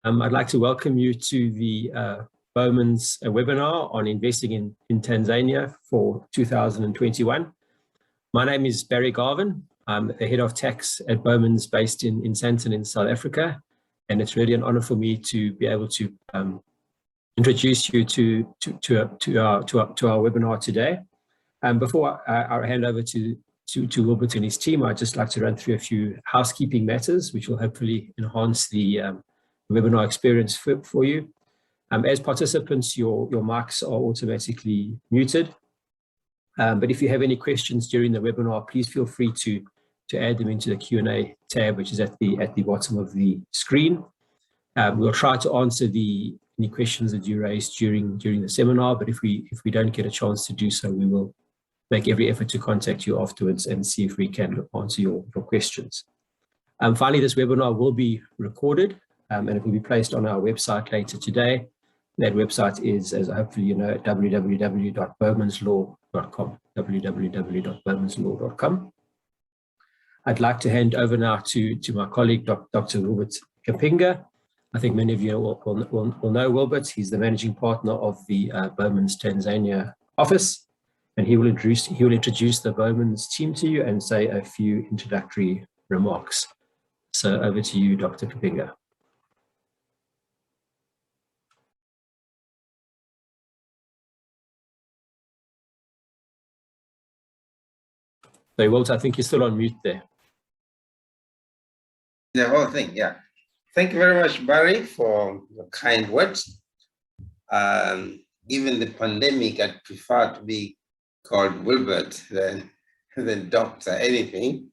I'd like to welcome you to the Bowman's webinar on investing in Tanzania for 2021. My name is Barry Garven. I'm the head of tax at Bowman's based in Sandton in South Africa. And it's really an honor for me to be able to introduce you to our webinar today. Before I hand over to Wilbert and his team, I'd just like to run through a few housekeeping matters, which will hopefully enhance the webinar experience for you. As participants, your mics are automatically muted. But if you have any questions during the webinar, please feel free to add them into the Q&A tab, which is at the bottom of the screen. We'll try to answer any questions that you raised during the seminar, but if we don't get a chance to do so, we will make every effort to contact you afterwards and see if we can answer your questions. Finally, this webinar will be recorded and it will be placed on our website later today. That website is, as hopefully you know, www.bowmanslaw.com, www.bowmanslaw.com. I'd like to hand over now to my colleague, Dr. Wilbert Kapinga. I think many of you will know Wilbert. He's the managing partner of the Bowman's Tanzania office, and he will introduce the Bowman's team to you and say a few introductory remarks. So over to you, Dr. Kapinga. So, Walter, I think you're still on mute there. The whole thing, yeah. Thank you very much, Barry, for the kind words. Given the pandemic, I'd prefer to be called Wilbert than doctor anything,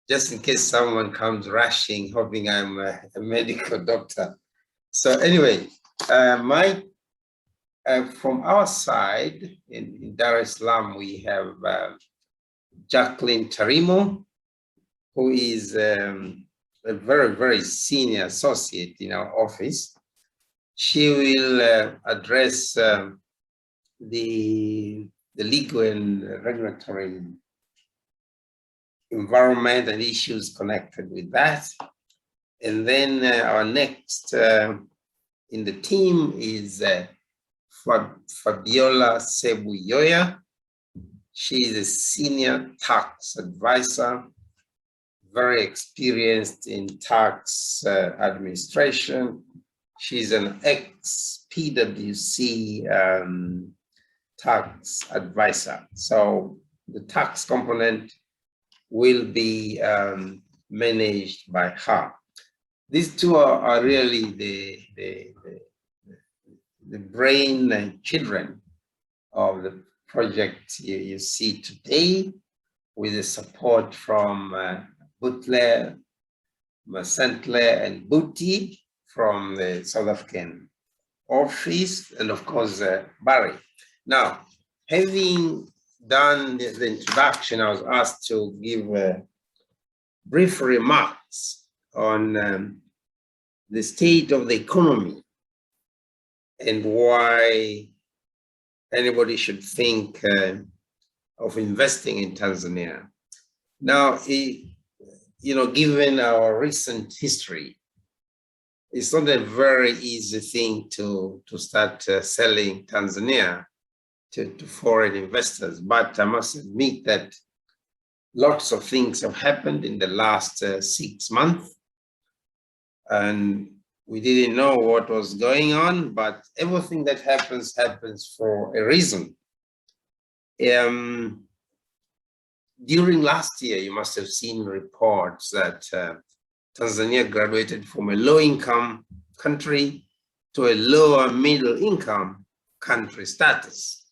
just in case someone comes rushing, hoping I'm a medical doctor. So anyway, from our side in Dar es Salaam, we have Jacqueline Tarimo, who is a very, very senior associate in our office. She will address the legal and regulatory environment and issues connected with that. And then our next in the team is Fabiola Ssebuyoya. She is a senior tax advisor, very experienced in tax administration. She's an ex-PwC tax advisor. So the tax component will be managed by her. These two are really the brain and children of the project you see today, with the support from Butler, Masentle, and Buti from the South African office, and of course, Barry. Now, having done the introduction, I was asked to give brief remarks on the state of the economy and why anybody should think of investing in Tanzania. Now, given our recent history, it's not a very easy thing to start selling Tanzania to foreign investors, but I must admit that lots of things have happened in the last 6 months, and we didn't know what was going on, but everything that happens for a reason. During last year, you must have seen reports that Tanzania graduated from a low-income country to a lower middle-income country status.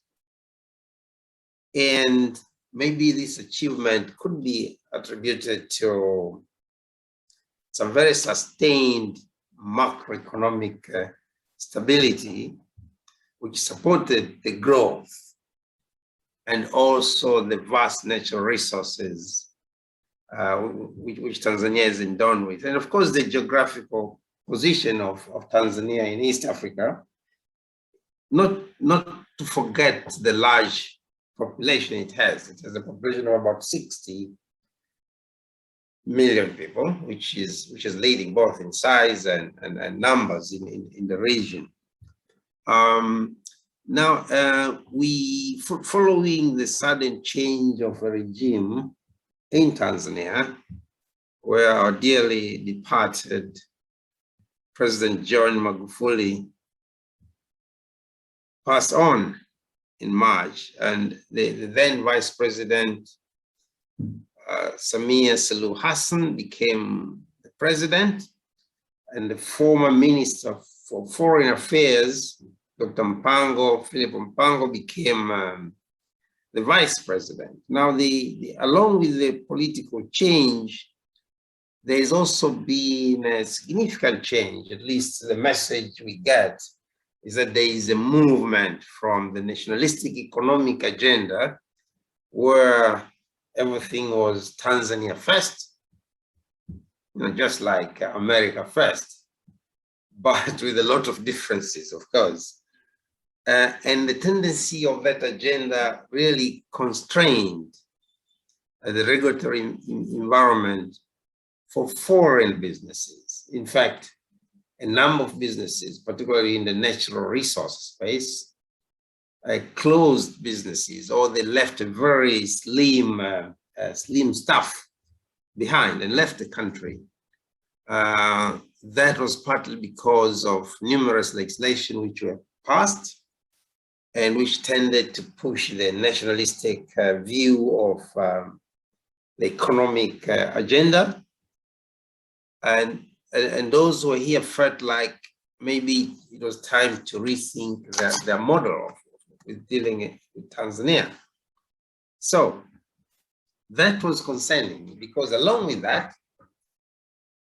And maybe this achievement could be attributed to some very sustained macroeconomic stability, which supported the growth and also the vast natural resources which Tanzania is endowed with. And of course, the geographical position of Tanzania in East Africa, not to forget the large population it has. It has a population of about 60 million people, which is leading both in size and numbers in the region. Now, following the sudden change of a regime in Tanzania, where our dearly departed President John Magufuli passed on in March, and the then Vice President Samia Suluhu Hassan became the president, and the former Minister for Foreign Affairs, Dr. Philip Mpango, became the vice president. Now, along with the political change, there's also been a significant change, at least the message we get is that there is a movement from the nationalistic economic agenda, where everything was Tanzania first, just like America first, but with a lot of differences, of course. And the tendency of that agenda really constrained the regulatory environment for foreign businesses. In fact, a number of businesses, particularly in the natural resource space, closed businesses, or they left a very slim staff behind and left the country. That was partly because of numerous legislation which were passed and which tended to push the nationalistic view of the economic agenda. And those who were here felt like maybe it was time to rethink their model with dealing with Tanzania. So that was concerning, because along with that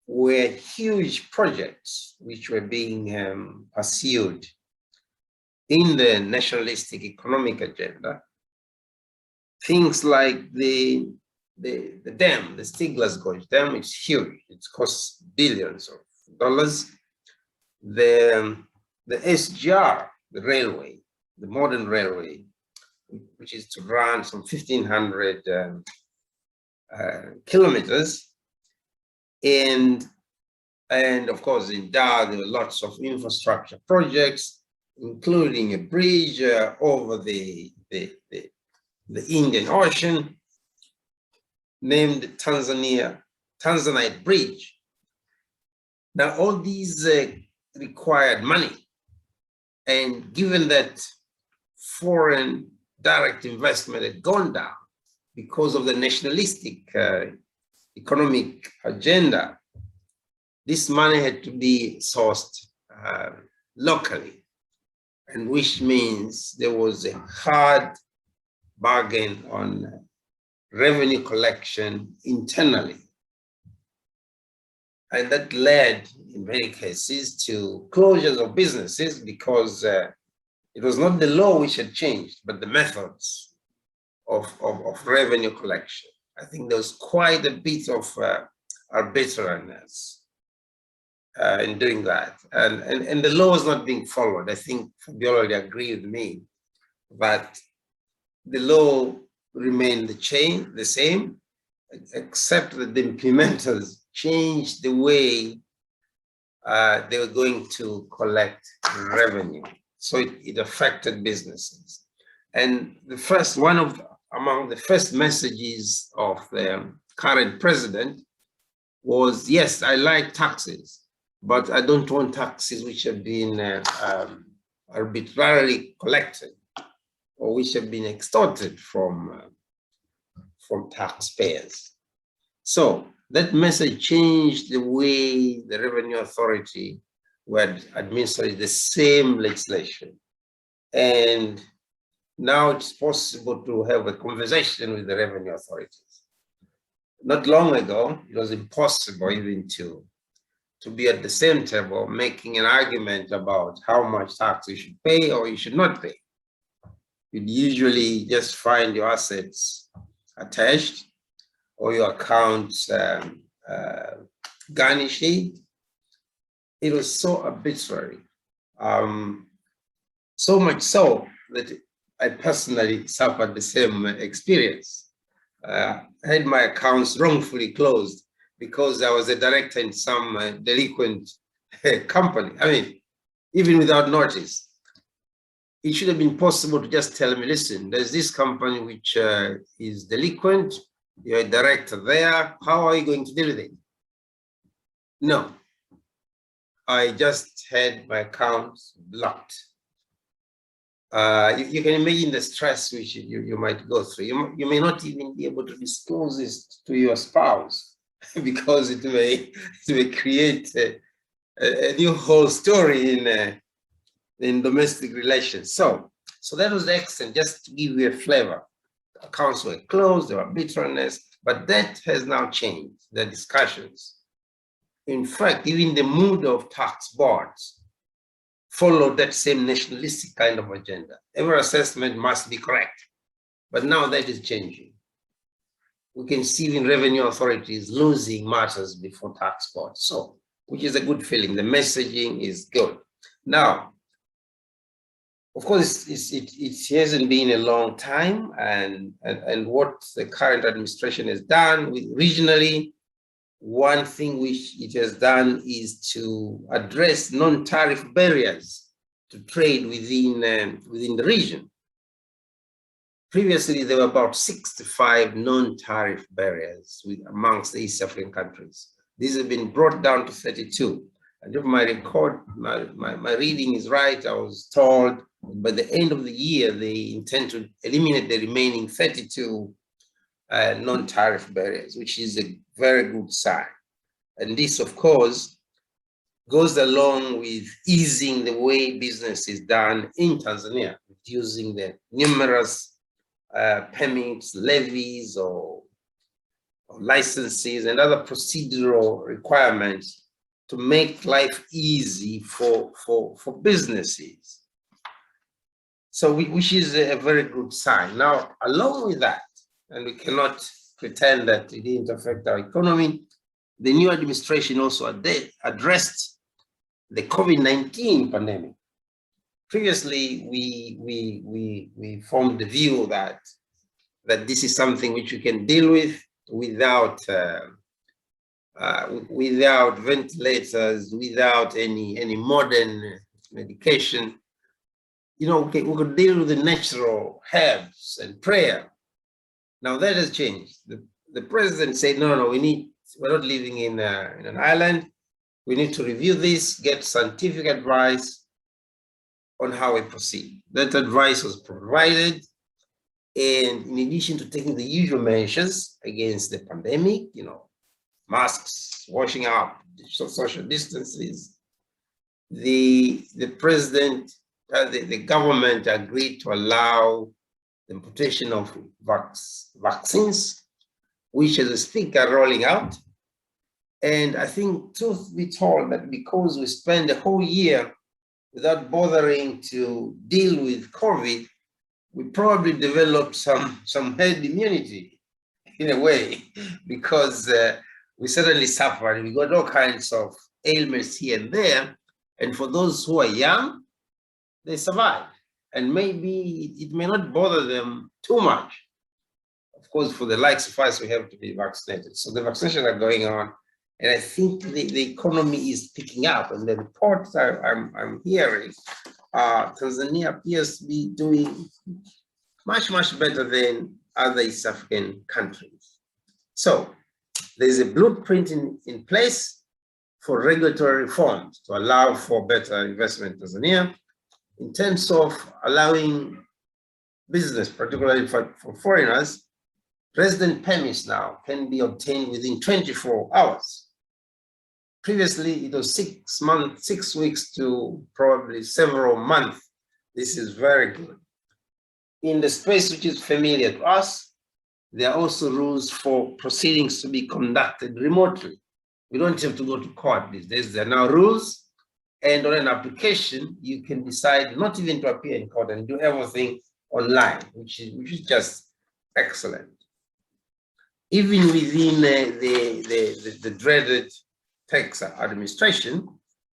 were huge projects which were being pursued in the nationalistic economic agenda. Things like the dam, the Stigler's Gorge Dam, it's huge. It costs billions of dollars. The SGR, the railway, the modern railway, which is to run some 1,500 kilometers. And of course, in Dar, there were lots of infrastructure projects, including a bridge over the Indian Ocean, named Tanzanite Bridge. Now, all these required money. And given that foreign direct investment had gone down because of the nationalistic economic agenda, this money had to be sourced locally, and which means there was a hard bargain on revenue collection internally. And that led, in many cases, to closures of businesses, because it was not the law which had changed, but the methods of revenue collection. I think there was quite a bit of arbitrariness in doing that. And the law was not being followed. I think Fabiola already agreed with me that the law remained the same, except that the implementers changed the way they were going to collect revenue. So it affected businesses. And among the first messages of the current president was, yes, I like taxes, but I don't want taxes which have been arbitrarily collected or which have been extorted from taxpayers. So that message changed the way the Revenue Authority were administering the same legislation. And now it's possible to have a conversation with the revenue authorities. Not long ago, it was impossible even to be at the same table making an argument about how much tax you should pay or you should not pay. You'd usually just find your assets attached or your accounts garnished. It was so arbitrary, so much so that I personally suffered the same experience. I had my accounts wrongfully closed because I was a director in some delinquent company. I mean, even without notice, it should have been possible to just tell me, listen, there's this company which is delinquent, you're a director there, how are you going to deal with it? No, I just had my accounts blocked. You can imagine the stress which you might go through. You may not even be able to disclose this to your spouse because it may create a new whole story in domestic relations. So that was the extent, just to give you a flavor. Accounts were closed, there were bitterness, but that has now changed, the discussions. In fact, even the mood of tax boards followed that same nationalistic kind of agenda. Every assessment must be correct, but now that is changing. We can see even revenue authorities losing matters before tax boards, so, which is a good feeling. The messaging is good. Now, of course, it hasn't been a long time, and what the current administration has done regionally, one thing which it has done is to address non-tariff barriers to trade within the region. Previously, there were about 65 non-tariff barriers amongst the East African countries. These have been brought down to 32. And if my record, my reading is right, I was told by the end of the year, they intend to eliminate the remaining 32 non-tariff barriers, which is a very good sign. And this, of course, goes along with easing the way business is done in Tanzania, reducing the numerous permits, levies, or licenses and other procedural requirements to make life easy for businesses. So which is a very good sign. Now, along with that, and we cannot pretend that it didn't affect our economy, the new administration also addressed the COVID-19 pandemic. Previously, we formed the view that this is something which we can deal with without ventilators, without any modern medication. You know, we could deal with the natural herbs and prayer. Now that has changed. The president said, no, we're not living in an island. We need to review this, get scientific advice on how we proceed. That advice was provided. And in addition to taking the usual measures against the pandemic, you know, masks, washing up, social distances, the president, the government agreed to allow the importation of vaccines, which as we speak are rolling out. And I think, truth be told, that because we spent a whole year without bothering to deal with COVID, we probably developed some herd immunity in a way, because we certainly suffered. We got all kinds of ailments here and there. And for those who are young, they survive. And maybe it may not bother them too much. Of course, for the likes of us, we have to be vaccinated. So the vaccinations are going on. And I think the economy is picking up. And the reports I'm hearing, Tanzania appears to be doing much, much better than other East African countries. So there's a blueprint in place for regulatory reforms to allow for better investment in Tanzania in terms of allowing business, particularly for foreigners. Resident permits now can be obtained within 24 hours. Previously, it was 6 weeks to probably several months. This is very good. In the space which is familiar to us, there are also rules for proceedings to be conducted remotely. We don't have to go to court these days. There are now rules, and on an application, you can decide not even to appear in court and do everything online, which is just excellent. Even within the dreaded tax administration,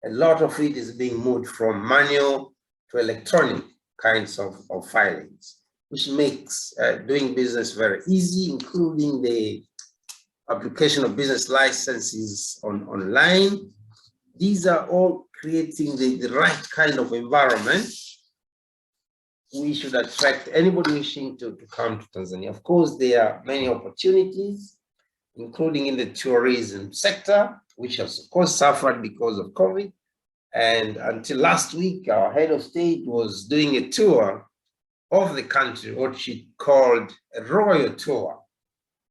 a lot of it is being moved from manual to electronic kinds of filings, which makes doing business very easy, including the application of business licenses online. These are all creating the right kind of environment. We should attract anybody wishing to come to Tanzania. Of course, there are many opportunities, including in the tourism sector, which has of course suffered because of COVID. And until last week, our head of state was doing a tour of the country, what she called a royal tour,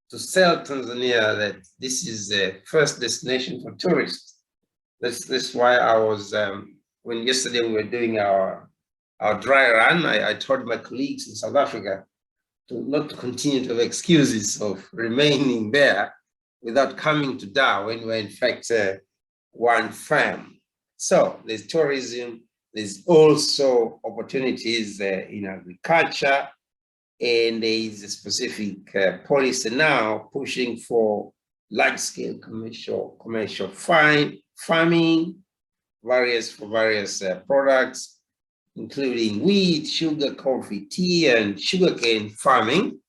to sell Tanzania that this is the first destination for tourists. That's why I was, when yesterday we were doing our dry run, I told my colleagues in South Africa not to continue to have excuses of remaining there without coming to Dar when we're in fact one firm. So there's tourism, there's also opportunities in agriculture, and there is a specific policy now pushing for large-scale commercial farming, various products, including wheat, sugar, coffee, tea, and sugarcane farming.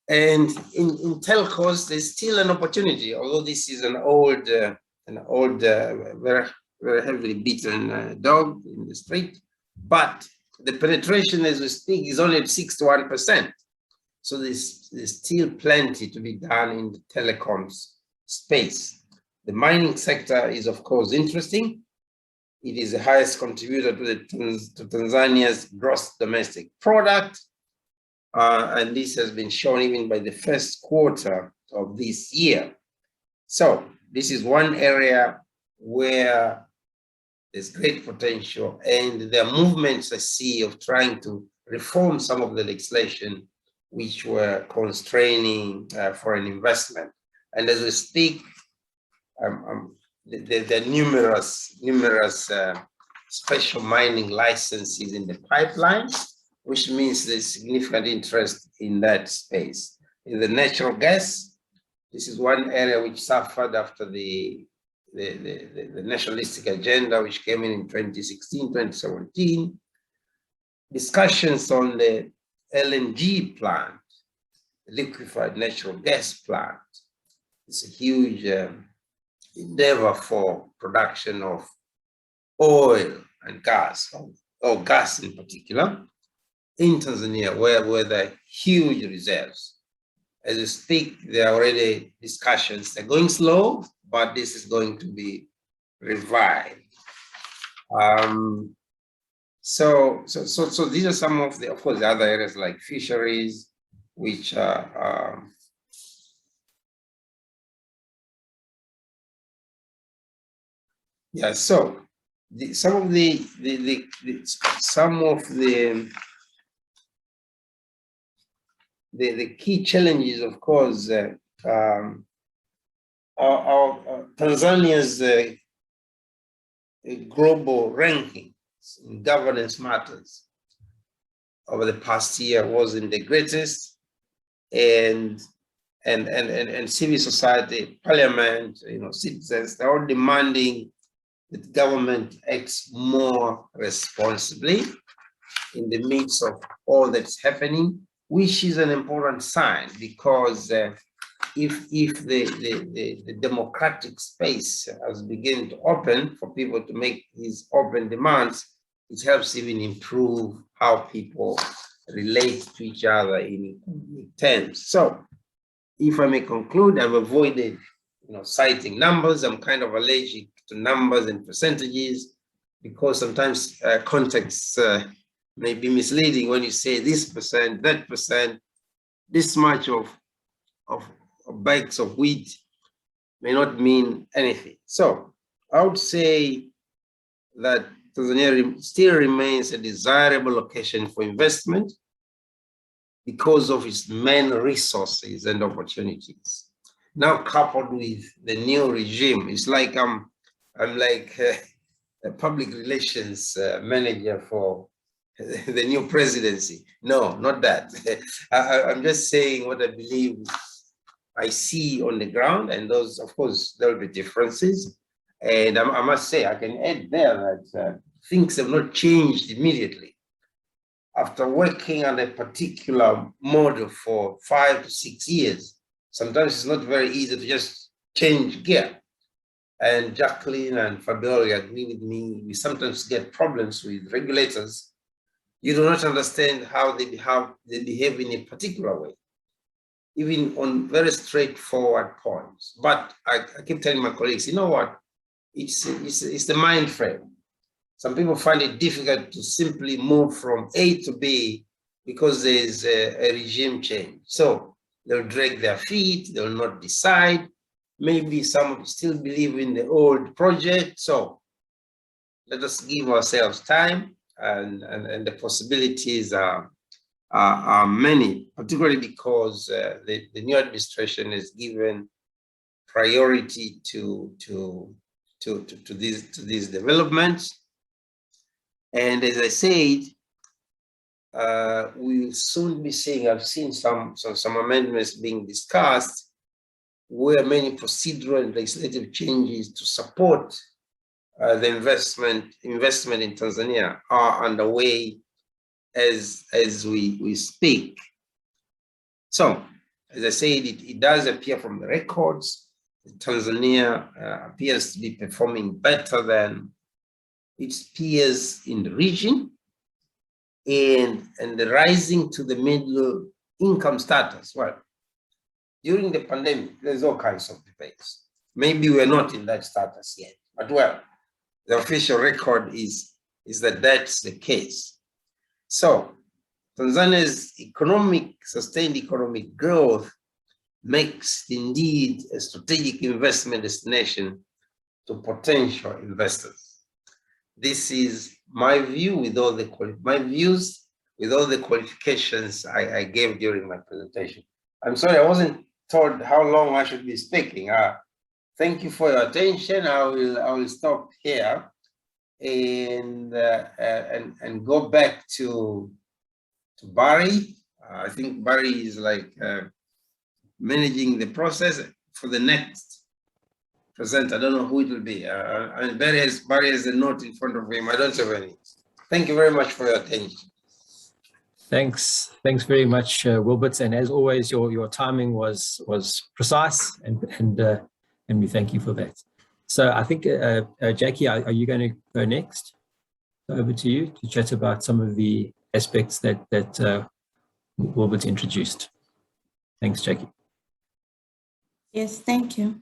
And in telcos, there's still an opportunity, although this is an old, very, very heavily beaten dog in the street. But the penetration as we speak is only at 61%. So there's still plenty to be done in the telecoms space. The mining sector is, of course, interesting. It is the highest contributor to Tanzania's gross domestic product. And this has been shown even by the first quarter of this year. So this is one area where there's great potential, and there are movements I see of trying to reform some of the legislation which were constraining foreign investment. And as we speak, there are numerous special mining licenses in the pipeline, which means there's significant interest in that space. In the natural gas, this is one area which suffered after the nationalistic agenda, which came in 2016, 2017. Discussions on the LNG plant, the liquefied natural gas plant. It's a huge endeavor for production of oil and gas, or gas in particular, in Tanzania, where there are huge reserves. As we speak, there are already discussions. They're going slow, but this is going to be revived. So these are some of the, of course, the other areas like fisheries, which are yeah. So some of the key challenges, of course, are Tanzania's global ranking in governance matters over the past year wasn't the greatest, and civil society, parliament, citizens, they're all demanding that government acts more responsibly in the midst of all that's happening, which is an important sign, because if the democratic space has begun to open for people to make these open demands, it helps even improve how people relate to each other in economic terms. So, if I may conclude, I've avoided citing numbers. I'm kind of allergic to numbers and percentages, because sometimes context may be misleading when you say this percent, that percent, this much of bags of wheat may not mean anything. So I would say that Tanzania still remains a desirable location for investment because of its many resources and opportunities. Now coupled with the new regime, it's like I'm like a public relations manager for the new presidency. No, not that. I'm just saying what I believe I see on the ground, and those, of course, there will be differences. And I must say, I can add there that things have not changed immediately. After working on a particular model for 5 to 6 years, sometimes it's not very easy to just change gear. And Jacqueline and Fabiola agree with me, we sometimes get problems with regulators. You do not understand how they behave in a particular way, even on very straightforward points. But I keep telling my colleagues, you know what? It's the mind frame. Some people find it difficult to simply move from A to B because there's a regime change. So they'll drag their feet, they'll not decide. Maybe some still believe in the old project. So let us give ourselves time, and the possibilities are many, particularly because the new administration is given priority to these developments. And as I said, we will soon be seeing, I've seen some amendments being discussed where many procedural and legislative changes to support the investment in Tanzania are underway as we speak. So, as I said, it does appear from the records that Tanzania appears to be performing better than its peers in the region, and the rising to the middle income status. Well, during the pandemic, there's all kinds of debates. Maybe we're not in that status yet, but well, the official record is that that's the case. So Tanzania's sustained economic growth makes indeed a strategic investment destination to potential investors. This is my view with all the qualifications I gave during my presentation. I'm sorry, I wasn't told how long I should be speaking. Thank you for your attention. I will stop here and go back to Barry. I think Barry is like managing the process for the next present. I don't know who it will be. And Barry has a note in front of him. I don't have any. Thank you very much for your attention. Thanks very much, Wilbert. And as always, your timing was precise, and we thank you for that. So I think, Jackie, are you going to go next? Over to you to chat about some of the aspects that Wilbert introduced. Thanks, Jackie. Yes, thank you.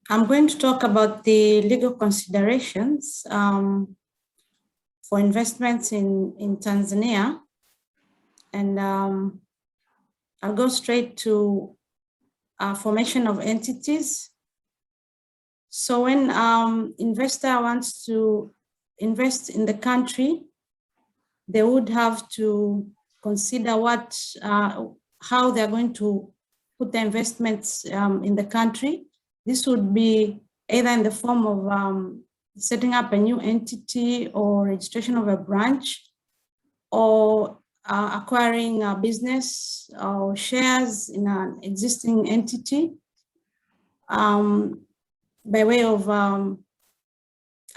I'm going to talk about the legal considerations for investments in Tanzania, and I'll go straight to formation of entities. So when investor wants to invest in the country, they would have to consider how they're going to put the investments in the country. This would be either in the form of setting up a new entity or registration of a branch, or acquiring a business or shares in an existing entity by way of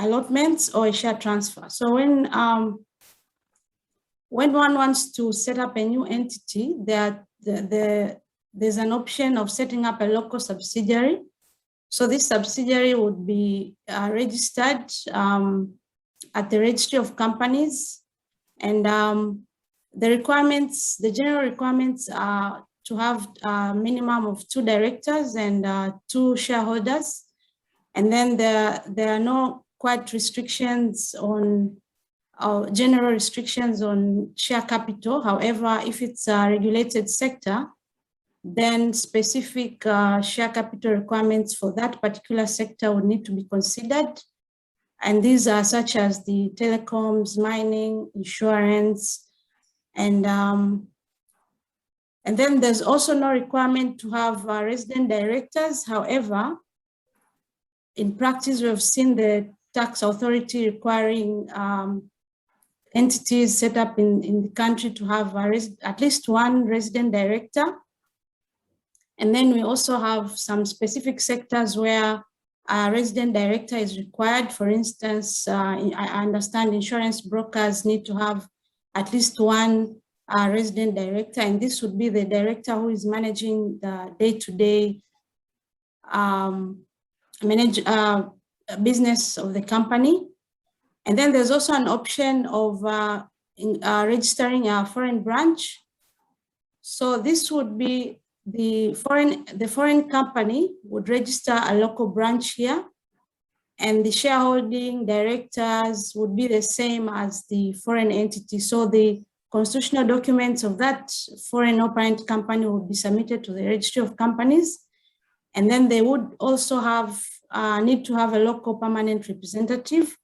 allotments or a share transfer. So when one wants to set up a new entity, there's an option of setting up a local subsidiary. So this subsidiary would be registered at the Registry of Companies, and the general requirements are to have a minimum of 2 directors and 2 shareholders. And then there are no quite restrictions on general restrictions on share capital. However, if it's a regulated sector, then specific share capital requirements for that particular sector would need to be considered. And these are such as the telecoms, mining, insurance, and then there's also no requirement to have resident directors. However, in practice, we have seen the tax authority requiring entities set up in the country to have at least 1 resident director. And then we also have some specific sectors where a resident director is required. For instance, I understand insurance brokers need to have at least 1 resident director, and this would be the director who is managing the day-to-day business of the company. And then there's also an option of registering a foreign branch. So this would be the foreign company would register a local branch here, and the shareholding directors would be the same as the foreign entity. So the constitutional documents of that foreign operant company would be submitted to the registry of companies. And then they would also have need to have a local permanent representative,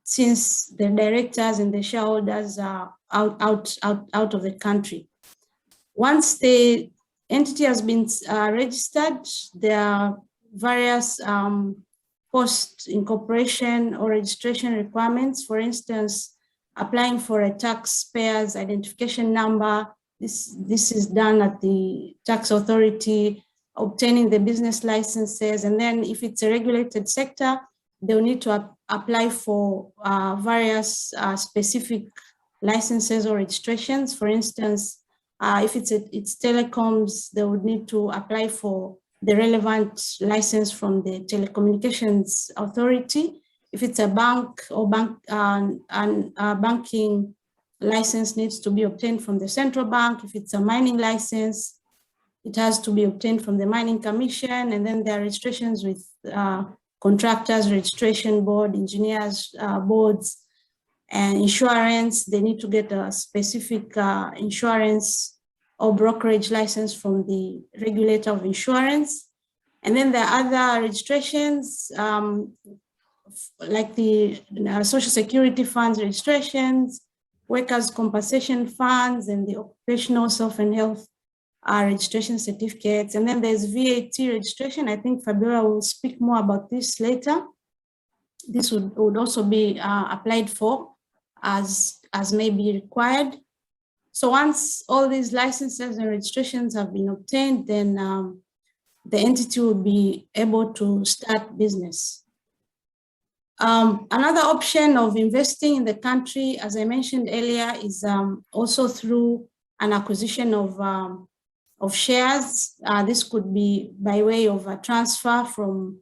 since the directors and the shareholders are out of the country. Once the entity has been registered, there are various post-incorporation or registration requirements. For instance, applying for a taxpayer's identification number. This is done at the tax authority, obtaining the business licenses, and then if it's a regulated sector, they'll need to apply for various specific licenses or registrations. For instance, if it's telecoms, they would need to apply for the relevant license from the telecommunications authority. If it's a bank or banking license needs to be obtained from the central bank. If it's a mining license, it has to be obtained from the Mining Commission. And then there are registrations with contractors, registration board, engineers boards, and insurance. They need to get a specific insurance or brokerage license from the regulator of insurance. And then there are other registrations like the social security funds registrations, workers' compensation funds, and the occupational self and health registration certificates. And then there's VAT registration. I think Fabiola will speak more about this later. This would also be applied for as may be required. So once all these licenses and registrations have been obtained, then the entity will be able to start business. Another option of investing in the country, as I mentioned earlier, is also through an acquisition of shares. This could be by way of a transfer from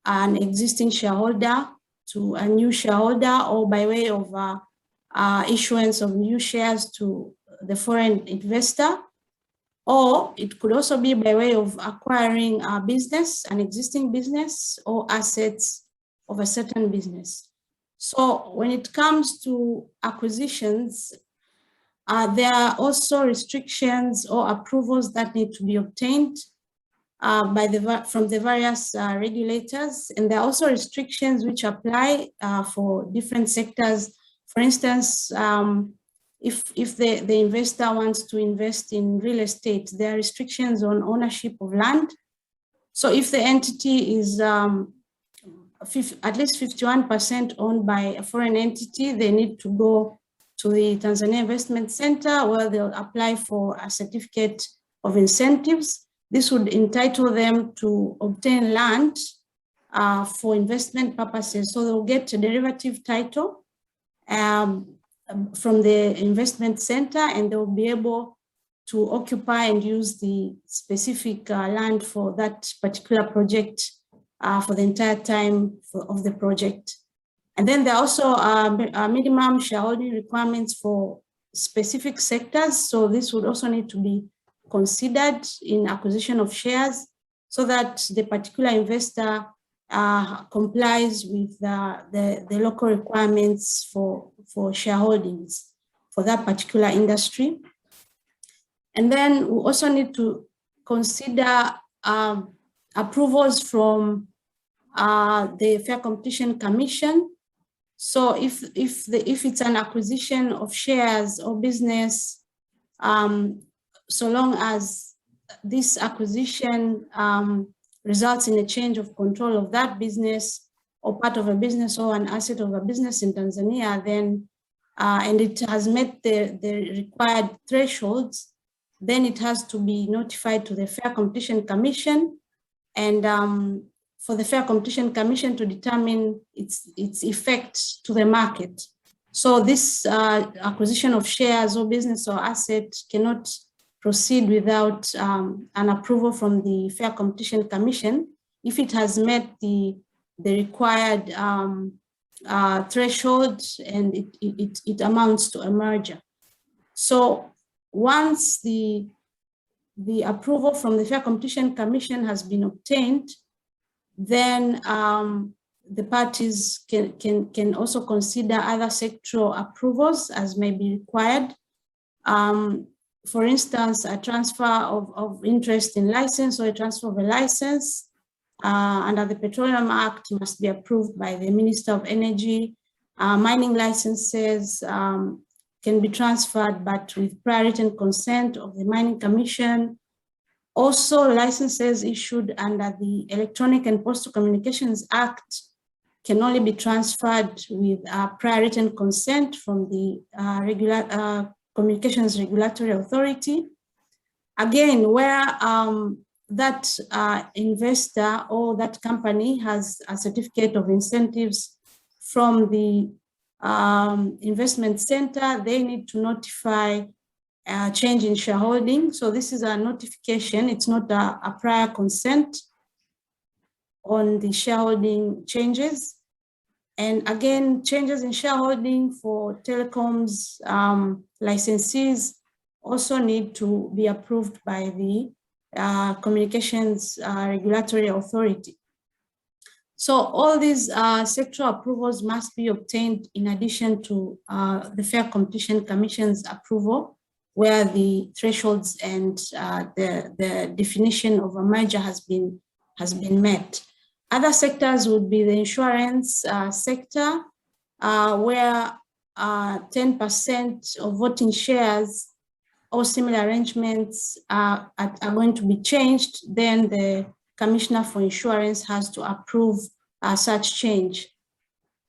an existing shareholder to a new shareholder, or by way of issuance of new shares to the foreign investor. Or it could also be by way of acquiring a business, an existing business, or assets of a certain business. So when it comes to acquisitions, there are also restrictions or approvals that need to be obtained from the various regulators. And there are also restrictions which apply for different sectors. For instance, if the investor wants to invest in real estate, there are restrictions on ownership of land. So if the entity is at least 51% owned by a foreign entity, they need to go to the Tanzania Investment Center, where they'll apply for a certificate of incentives. This would entitle them to obtain land for investment purposes. So they'll get a derivative title from the investment center, and they'll be able to occupy and use the specific land for that particular project for the entire time of the project. And then there are also minimum shareholding requirements for specific sectors. So this would also need to be considered in acquisition of shares, so that the particular investor complies with the local requirements for shareholdings for that particular industry. And then we also need to consider approvals from the Fair Competition Commission. So if it's an acquisition of shares or business, so long as this acquisition results in a change of control of that business or part of a business or an asset of a business in Tanzania, then and it has met the required thresholds, then it has to be notified to the Fair Competition Commission, and for the Fair Competition Commission to determine its effect to the market. So this acquisition of shares or business or asset cannot proceed without an approval from the Fair Competition Commission if it has met the required threshold and it amounts to a merger. So once the approval from the Fair Competition Commission has been obtained, then the parties can also consider other sectoral approvals as may be required. For instance, a transfer of interest in license or a transfer of a license under the Petroleum Act must be approved by the Minister of Energy. Mining licenses can be transferred, but with prior written consent of the Mining Commission. Also, licenses issued under the Electronic and Postal Communications Act can only be transferred with prior written consent from the Communications Regulatory Authority. Again, where that investor or that company has a certificate of incentives from the investment center, they need to notify change in shareholding. So this is a notification, it's not a prior consent on the shareholding changes. And again, changes in shareholding for telecoms licensees also need to be approved by the Communications Regulatory Authority. So all these sectoral approvals must be obtained in addition to the Fair Competition Commission's approval, where the thresholds and the definition of a merger has been met. Other sectors would be the insurance sector, where 10% of voting shares or similar arrangements are going to be changed. Then the Commissioner for Insurance has to approve such change.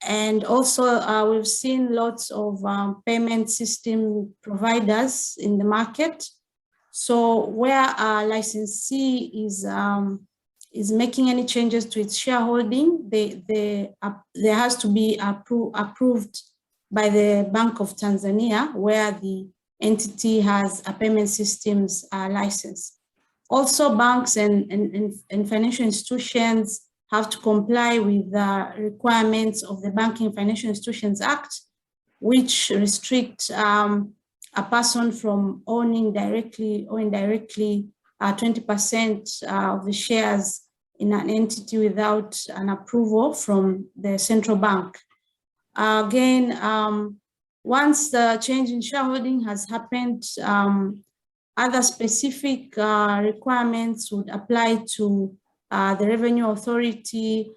And also we've seen lots of payment system providers in the market. So where a licensee is making any changes to its shareholding, there has to be approved by the Bank of Tanzania, where the entity has a payment systems license. Also, banks and financial institutions have to comply with the requirements of the Banking Financial Institutions Act, which restrict a person from owning directly or indirectly 20% of the shares in an entity without an approval from the central bank. Again, once the change in shareholding has happened, other specific requirements would apply to the Revenue Authority,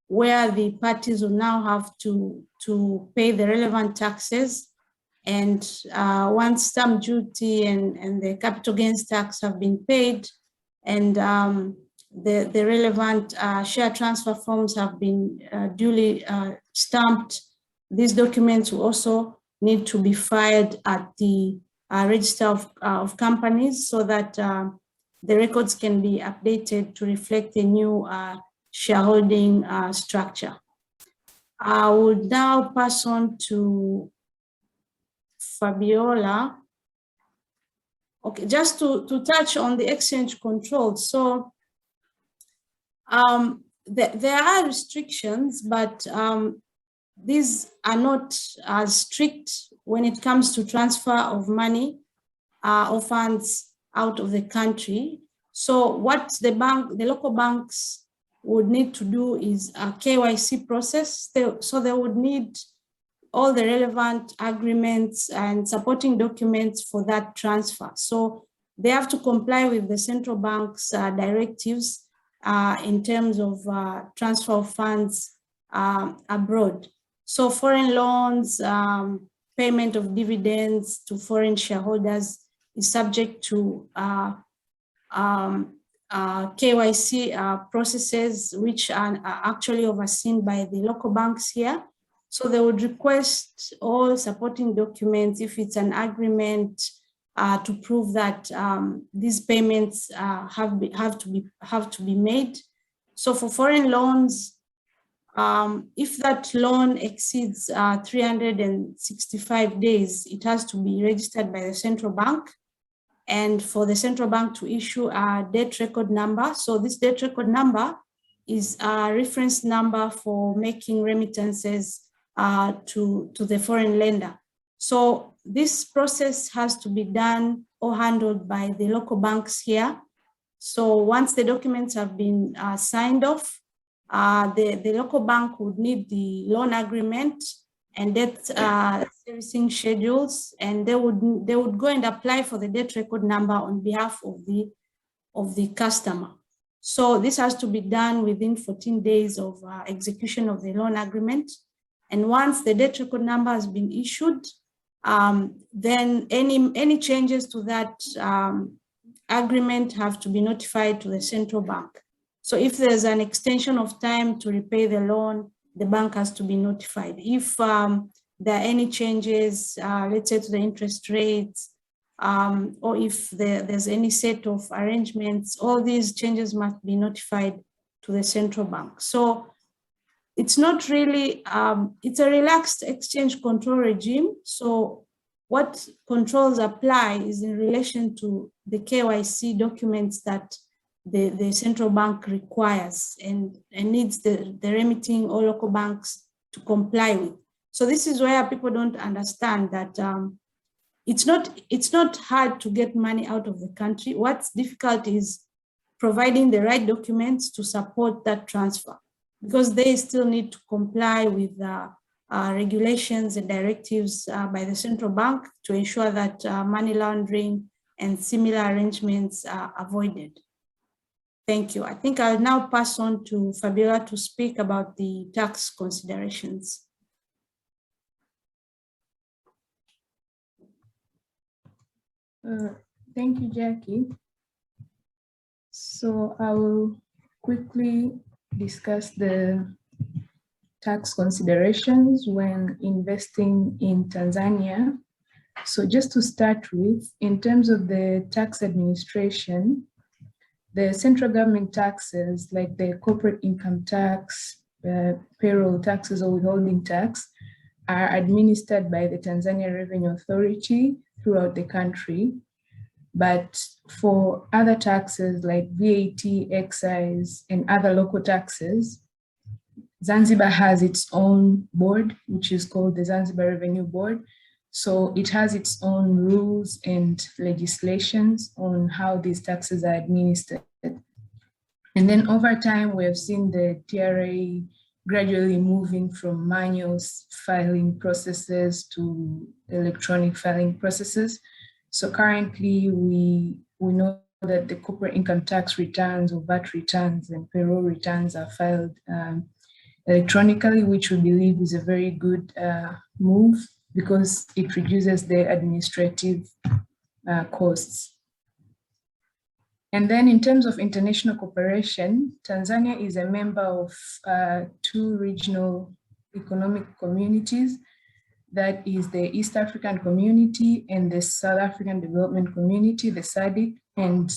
where the parties will now have to pay the relevant taxes. And once stamp duty and the capital gains tax have been paid, and the relevant share transfer forms have been duly stamped, these documents will also need to be filed at the Register of Companies, so that the records can be updated to reflect the new shareholding structure. I would now pass on to Fabiola. Okay, just to touch on the exchange controls. So there are restrictions, but these are not as strict when it comes to transfer of money or funds out of the country. So what the local banks would need to do is a KYC process. So they would need all the relevant agreements and supporting documents for that transfer. So they have to comply with the central bank's directives in terms of transfer of funds abroad. So foreign loans, payment of dividends to foreign shareholders is subject to KYC processes, which are actually overseen by the local banks here. So they would request all supporting documents, if it's an agreement, to prove that these payments have to be made. So for foreign loans, If that loan exceeds 365 days, it has to be registered by the central bank, and for the central bank to issue a debt record number. So this debt record number is a reference number for making remittances to the foreign lender. So this process has to be done or handled by the local banks here. So once the documents have been signed off, the local bank would need the loan agreement and debt servicing schedules, and they would go and apply for the debt record number on behalf of the customer. So this has to be done within 14 days of execution of the loan agreement. And once the debt record number has been issued, then any changes to that agreement have to be notified to the central bank. So if there's an extension of time to repay the loan, the bank has to be notified. If there are any changes, let's say to the interest rates, or if there's any set of arrangements, all these changes must be notified to the central bank. So it's not really, it's a relaxed exchange control regime. So what controls apply is in relation to the KYC documents that the central bank requires and needs the remitting or local banks to comply with. So this is where people don't understand that it's not hard to get money out of the country. What's difficult is providing the right documents to support that transfer, because they still need to comply with regulations and directives by the central bank to ensure that money laundering and similar arrangements are avoided. Thank you. I think I'll now pass on to Fabiola to speak about the tax considerations. Thank you, Jackie. So I will quickly discuss the tax considerations when investing in Tanzania. So just to start with, in terms of the tax administration, the central government taxes like the corporate income tax, payroll taxes or withholding tax are administered by the Tanzania Revenue Authority throughout the country. But for other taxes like VAT, excise, and other local taxes, Zanzibar has its own board, which is called the Zanzibar Revenue Board. So it has its own rules and legislations on how these taxes are administered. And then over time, we have seen the TRA gradually moving from manual filing processes to electronic filing processes. So currently, we know that the corporate income tax returns or VAT returns and payroll returns are filed electronically, which we believe is a very good move because it reduces the administrative costs. And then in terms of international cooperation, Tanzania is a member of 2 regional economic communities. That is the East African Community and the South African Development Community, the SADC. And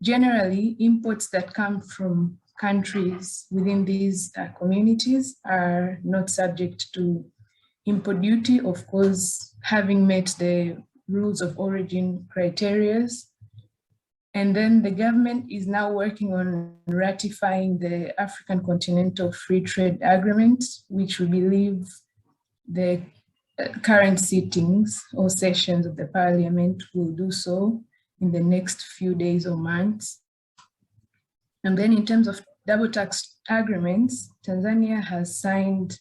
generally, imports that come from countries within these communities are not subject to import duty, of course, having met the rules of origin criteria. And then the government is now working on ratifying the African Continental Free Trade Agreement, which we believe the current sittings or sessions of the parliament will do so in the next few days or months. And then in terms of double tax agreements, Tanzania has signed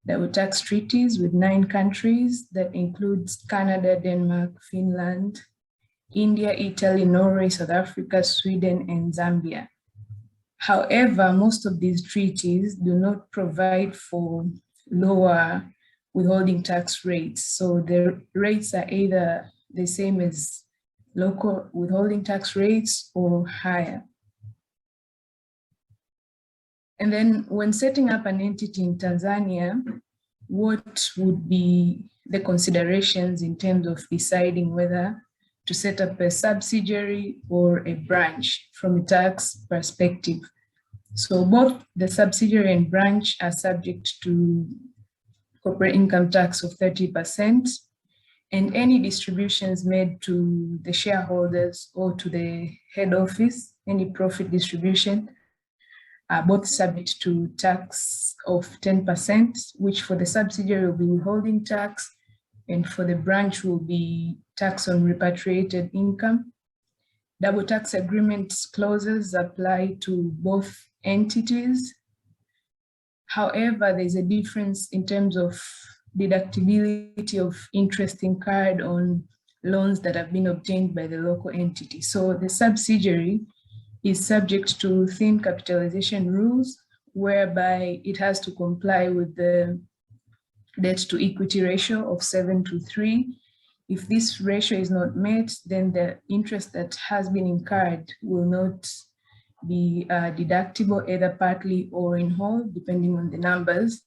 double tax treaties with 9 countries that includes Canada, Denmark, Finland, India, Italy, Norway, South Africa, Sweden, and Zambia. However, most of these treaties do not provide for lower withholding tax rates. So the rates are either the same as local withholding tax rates or higher. And then when setting up an entity in Tanzania, what would be the considerations in terms of deciding whether to set up a subsidiary or a branch from a tax perspective? So both the subsidiary and branch are subject to corporate income tax of 30%, and any distributions made to the shareholders or to the head office, any profit distribution, are both subject to tax of 10%, which for the subsidiary will be withholding tax, and for the branch will be tax on repatriated income. Double tax agreement clauses apply to both entities. However, there's a difference in terms of deductibility of interest incurred on loans that have been obtained by the local entity. So the subsidiary is subject to thin capitalization rules, whereby it has to comply with the debt to equity ratio of 7:3. If this ratio is not met, then the interest that has been incurred will not be deductible, either partly or in whole, depending on the numbers.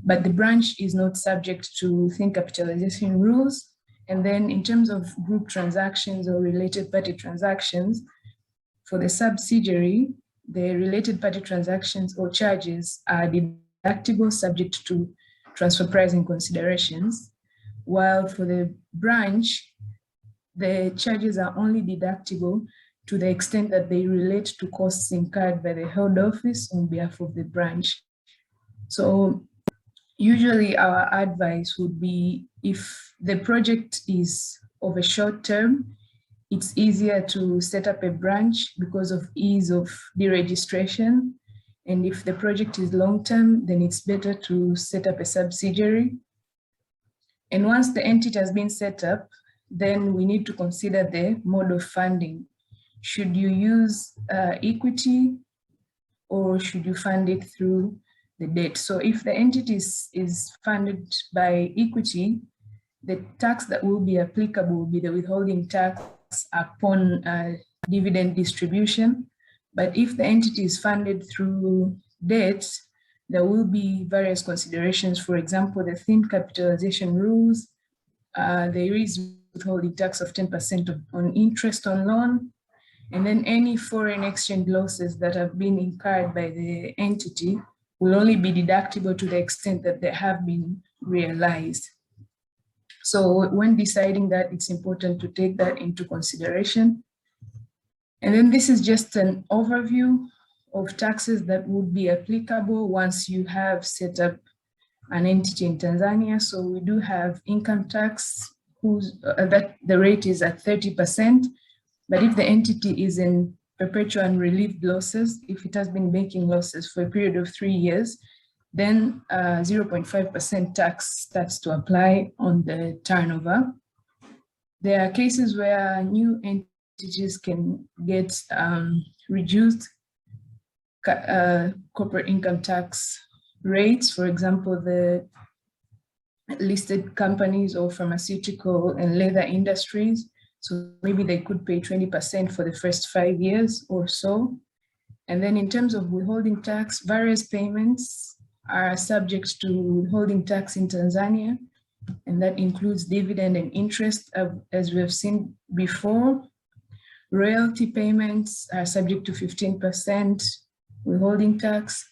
But the branch is not subject to thin capitalization rules. And then in terms of group transactions or related party transactions, for the subsidiary, the related party transactions or charges are deductible subject to transfer pricing considerations, while for the branch, the charges are only deductible to the extent that they relate to costs incurred by the head office on behalf of the branch. So usually our advice would be, if the project is of a short term, it's easier to set up a branch because of ease of deregistration. And if the project is long term, then it's better to set up a subsidiary. And once the entity has been set up, then we need to consider the mode of funding. Should you use equity, or should you fund it through the debt? So if the entity is funded by equity, the tax that will be applicable will be the withholding tax upon dividend distribution. But if the entity is funded through debt, there will be various considerations. For example, the thin capitalization rules. There is withholding tax of 10% on interest on loan. And then any foreign exchange losses that have been incurred by the entity will only be deductible to the extent that they have been realized. So when deciding that, it's important to take that into consideration. And then this is just an overview of taxes that would be applicable once you have set up an entity in Tanzania. So we do have income tax, that the rate is at 30%. But if the entity is in perpetual and relieved losses, if it has been making losses for a period of 3 years, then 0.5% tax starts to apply on the turnover. There are cases where new entities can get reduced corporate income tax rates. For example, the listed companies or pharmaceutical and leather industries. So maybe they could pay 20% for the first 5 years or so. And then in terms of withholding tax, various payments are subject to withholding tax in Tanzania. And that includes dividend and interest, as we have seen before. Royalty payments are subject to 15% withholding tax.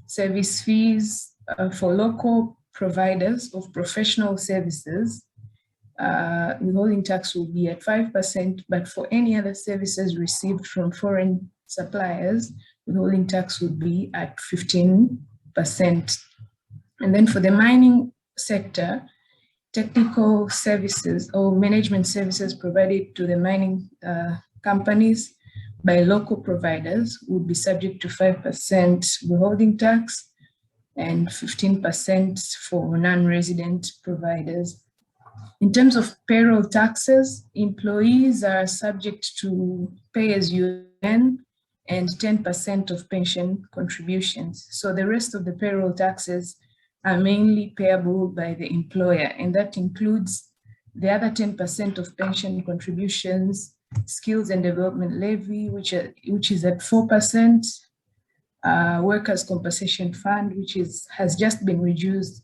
Service fees for local providers of professional services, withholding tax will be at 5%, but for any other services received from foreign suppliers, withholding tax would be at 15%. And then for the mining sector, technical services or management services provided to the mining companies by local providers would be subject to 5% withholding tax and 15% for non-resident providers. In terms of payroll taxes, employees are subject to pay as you earn and 10% of pension contributions. So the rest of the payroll taxes are mainly payable by the employer, and that includes the other 10% of pension contributions, skills and development levy, which is at 4%, workers' compensation fund, which has just been reduced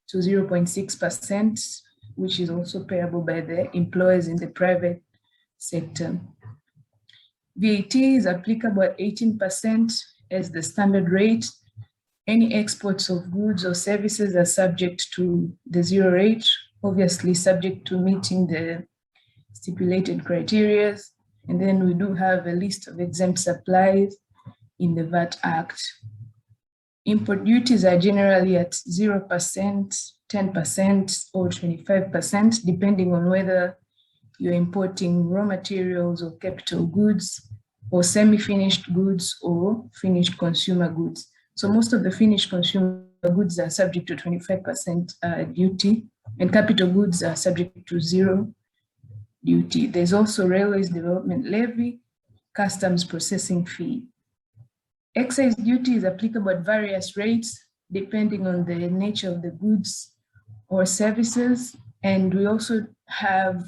to 0.6%, which is also payable by the employers in the private sector. VAT is applicable at 18%, as the standard rate. Any exports of goods or services are subject to the zero rate, obviously subject to meeting the stipulated criteria. And then we do have a list of exempt supplies in the VAT Act. Import duties are generally at 0%, 10%, or 25%, depending on whether you're importing raw materials or capital goods, or semi-finished goods or finished consumer goods. So most of the finished consumer goods are subject to 25% duty, and capital goods are subject to 0 duty. There's also railways development levy, customs processing fee. Excise duty is applicable at various rates depending on the nature of the goods or services. And we also have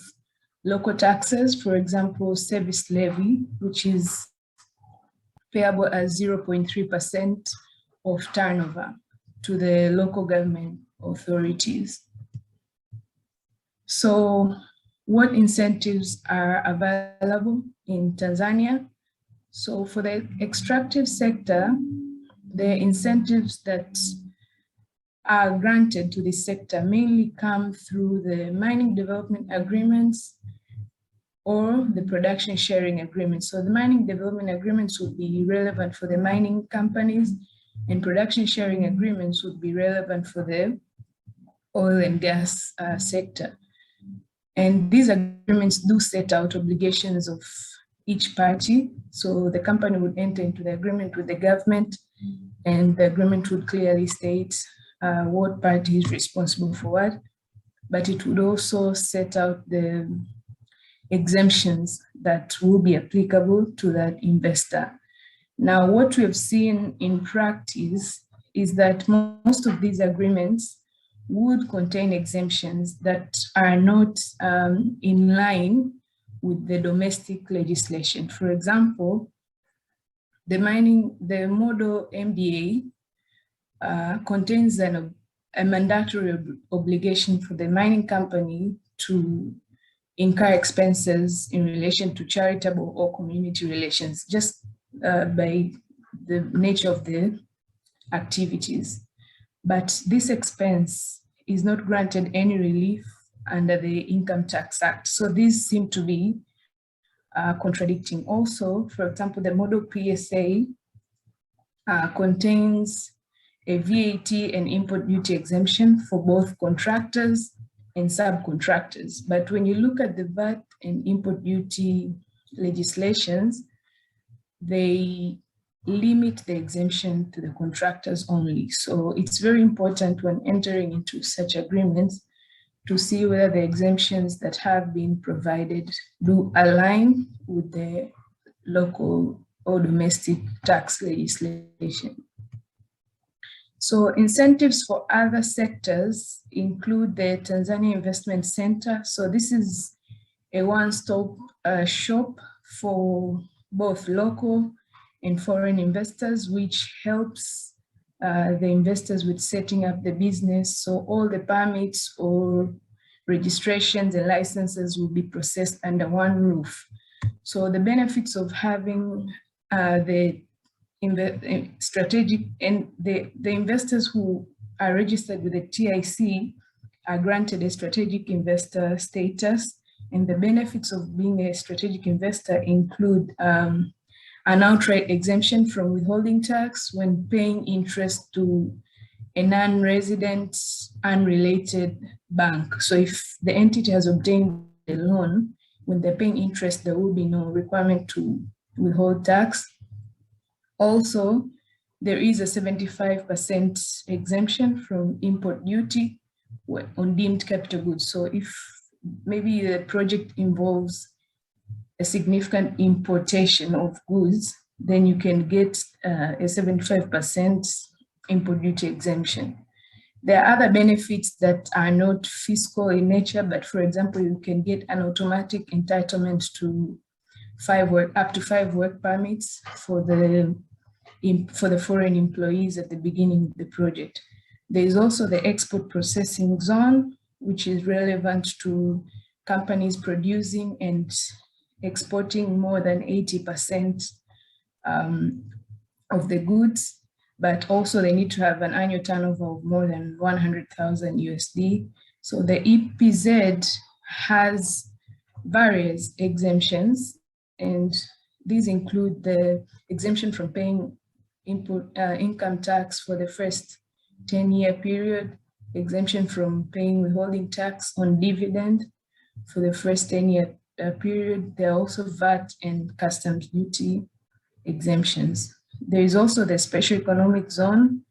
local taxes, for example, service levy, which is payable as 0.3% of turnover to the local government authorities. So what incentives are available in Tanzania? So for the extractive sector, the incentives that are granted to this sector mainly come through the mining development agreements or the production sharing agreements. So the mining development agreements would be relevant for the mining companies, and production sharing agreements would be relevant for the oil and gas sector. And these agreements do set out obligations of each party. So the company would enter into the agreement with the government, and the agreement would clearly state what party is responsible for what, but it would also set out the exemptions that will be applicable to that investor. Now, what we have seen in practice is that most of these agreements would contain exemptions that are not in line with the domestic legislation. For example, the model MDA contains a mandatory obligation for the mining company to incur expenses in relation to charitable or community relations, just by the nature of the activities. But this expense is not granted any relief under the Income Tax Act. So these seem to be contradicting. Also, for example, the model PSA contains a VAT and import duty exemption for both contractors and subcontractors. But when you look at the VAT and import duty legislations, they limit the exemption to the contractors only. So it's very important when entering into such agreements to see whether the exemptions that have been provided do align with the local or domestic tax legislation. So incentives for other sectors include the Tanzania Investment Center. So this is a one-stop shop for both local and foreign investors, which helps the investors with setting up the business. So all the permits or registrations and licenses will be processed under one roof. So the benefits of having the strategic, and the investors who are registered with the TIC are granted a strategic investor status. And the benefits of being a strategic investor include an outright exemption from withholding tax when paying interest to a non-resident, unrelated bank. So if the entity has obtained a loan, when they're paying interest, there will be no requirement to withhold tax. Also, there is a 75% exemption from import duty on deemed capital goods. So if maybe the project involves a significant importation of goods, then you can get a 75% import duty exemption. There are other benefits that are not fiscal in nature, but for example, you can get an automatic entitlement to up to 5 work permits for the foreign employees at the beginning of the project. There is also the export processing zone, which is relevant to companies producing and exporting more than 80% of the goods, but also they need to have an annual turnover of more than 100,000 USD. So the EPZ has various exemptions, and these include the exemption from paying income tax for the first 10-year period, exemption from paying withholding tax on dividend for the first 10-year period. There are also VAT and customs duty exemptions. There is also the special economic zone,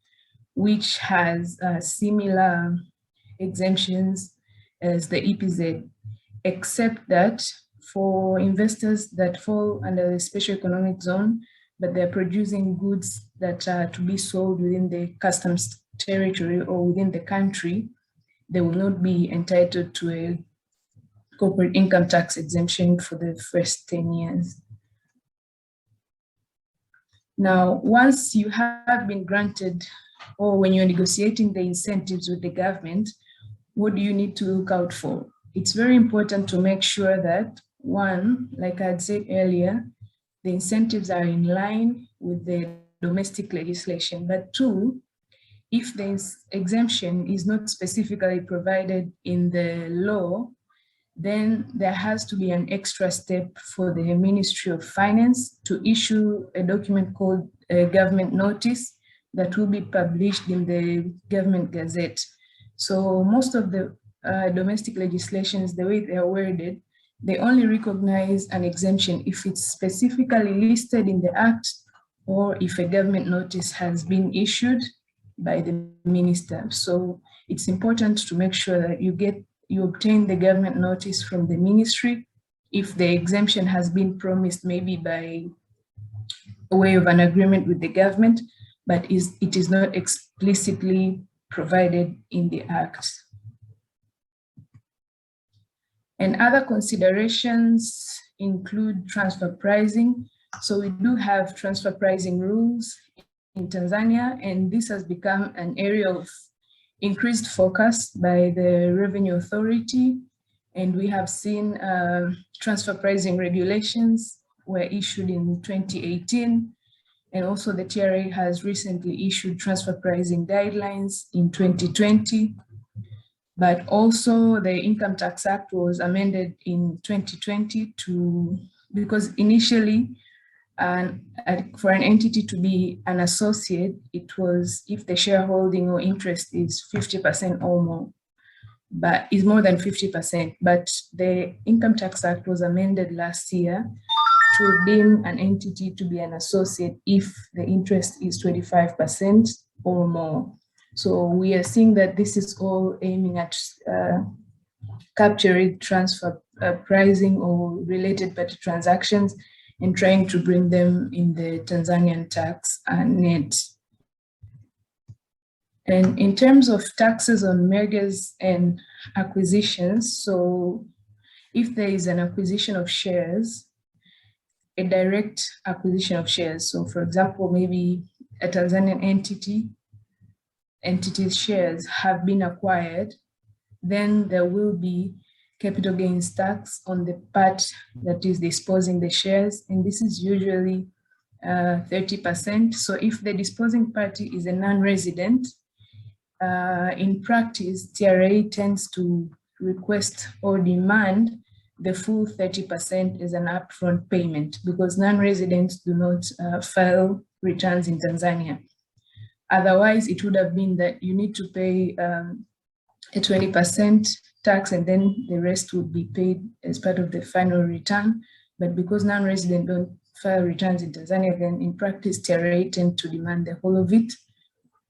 which has similar exemptions as the EPZ, except that for investors that fall under the special economic zone, but they're producing goods that are to be sold within the customs territory or within the country, they will not be entitled to a corporate income tax exemption for the first 10 years. Now, once you have been granted, or when you're negotiating the incentives with the government, what do you need to look out for? It's very important to make sure that, one, like I had said earlier, the incentives are in line with the domestic legislation. But two, if the exemption is not specifically provided in the law, then there has to be an extra step for the Ministry of Finance to issue a document called a government notice that will be published in the Government Gazette. So most of the domestic legislations, the way they are worded, they only recognize an exemption if it's specifically listed in the Act or if a government notice has been issued by the minister. So it's important to make sure that you obtain the government notice from the ministry if the exemption has been promised, maybe by way of an agreement with the government, but it is not explicitly provided in the Act. And other considerations include transfer pricing. So we do have transfer pricing rules in Tanzania, and this has become an area of increased focus by the Revenue Authority. And we have seen transfer pricing regulations were issued in 2018. And also the TRA has recently issued transfer pricing guidelines in 2020. But also the Income Tax Act was amended in 2020 because initially for an entity to be an associate, it was if the shareholding or interest is 50% or more, but is more than 50%. But the Income Tax Act was amended last year to deem an entity to be an associate if the interest is 25% or more. So we are seeing that this is all aiming at capturing transfer pricing or related party transactions and trying to bring them in the Tanzanian tax net. And in terms of taxes on mergers and acquisitions, so if there is an acquisition of shares, a direct acquisition of shares, so for example, maybe a Tanzanian entity's shares have been acquired, then there will be capital gains tax on the part that is disposing the shares, and this is usually 30%. So if the disposing party is a non-resident, in practice, TRA tends to request or demand the full 30% as an upfront payment because non-residents do not file returns in Tanzania. Otherwise, it would have been that you need to pay a 20% tax and then the rest would be paid as part of the final return. But because non-residents don't file returns in Tanzania, then in practice, TRA tend to demand the whole of it.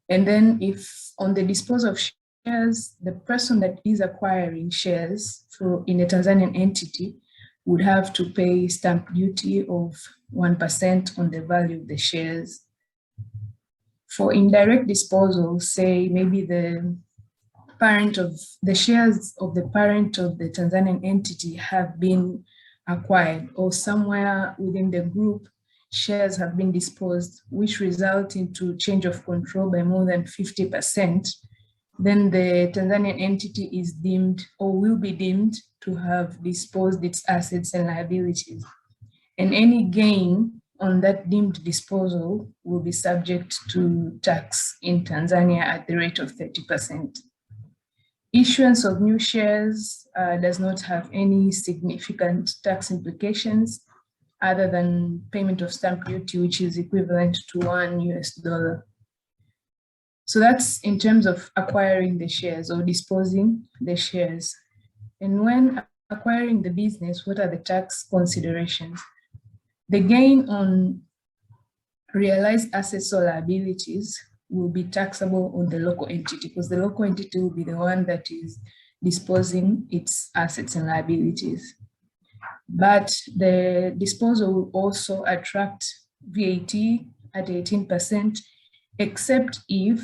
And then if on the disposal of shares, the person that is acquiring shares in a Tanzanian entity would have to pay stamp duty of 1% on the value of the shares. For indirect disposal, say maybe the parent of the shares of the parent of the Tanzanian entity have been acquired, or somewhere within the group, shares have been disposed, which result into change of control by more than 50%, then the Tanzanian entity is deemed or will be deemed to have disposed its assets and liabilities. And any gain on that deemed disposal will be subject to tax in Tanzania at the rate of 30%. Issuance of new shares does not have any significant tax implications other than payment of stamp duty, which is equivalent to $1. So that's in terms of acquiring the shares or disposing the shares. And when acquiring the business, what are the tax considerations? The gain on realized assets or liabilities will be taxable on the local entity, because the local entity will be the one that is disposing its assets and liabilities. But the disposal will also attract VAT at 18%, except if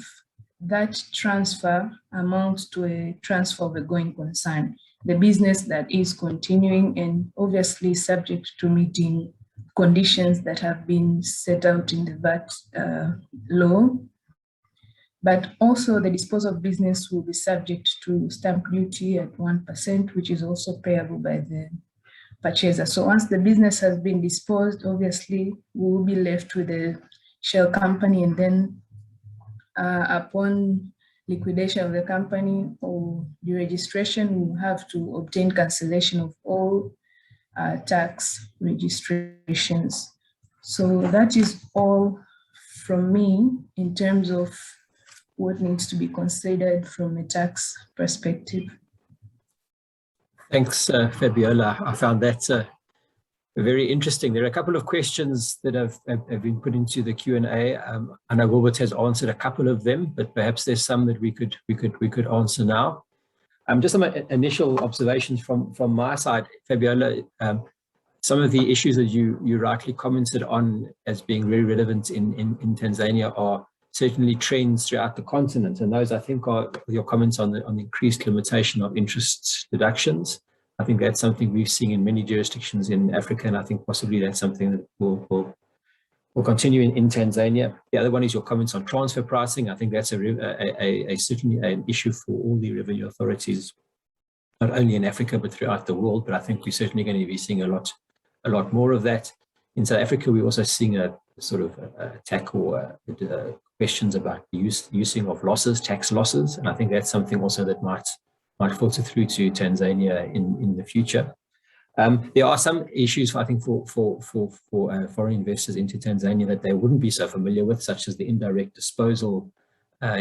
that transfer amounts to a transfer of a going concern, the business that is continuing and obviously subject to meeting conditions that have been set out in the VAT law. But also the disposal of business will be subject to stamp duty at 1%, which is also payable by the purchaser. So once the business has been disposed, obviously we will be left with a shell company, and then upon liquidation of the company or deregistration, we will have to obtain cancellation of all tax registrations. So that is all from me in terms of what needs to be considered from a tax perspective. Thanks, Fabiola. I found that very interesting. There are a couple of questions that have been put into the Q&A. I know Wilbert has answered a couple of them, but perhaps there's some that we could answer now. Just some initial observations from my side, Fabiola. Some of the issues that you rightly commented on as being very relevant in Tanzania are certainly trends throughout the continent, and those I think are your comments on the increased limitation of interest deductions. I think that's something we've seen in many jurisdictions in Africa, and I think possibly that's something that will continue in Tanzania. The other one is your comments on transfer pricing. I think that's certainly an issue for all the revenue authorities, not only in Africa but throughout the world. But I think we're certainly going to be seeing a lot more of that. In South Africa, we're also seeing a sort of attack or questions about the using of losses, tax losses, and I think that's something also that might filter through to Tanzania in the future. There are some issues, I think, for foreign investors into Tanzania that they wouldn't be so familiar with, such as the indirect disposal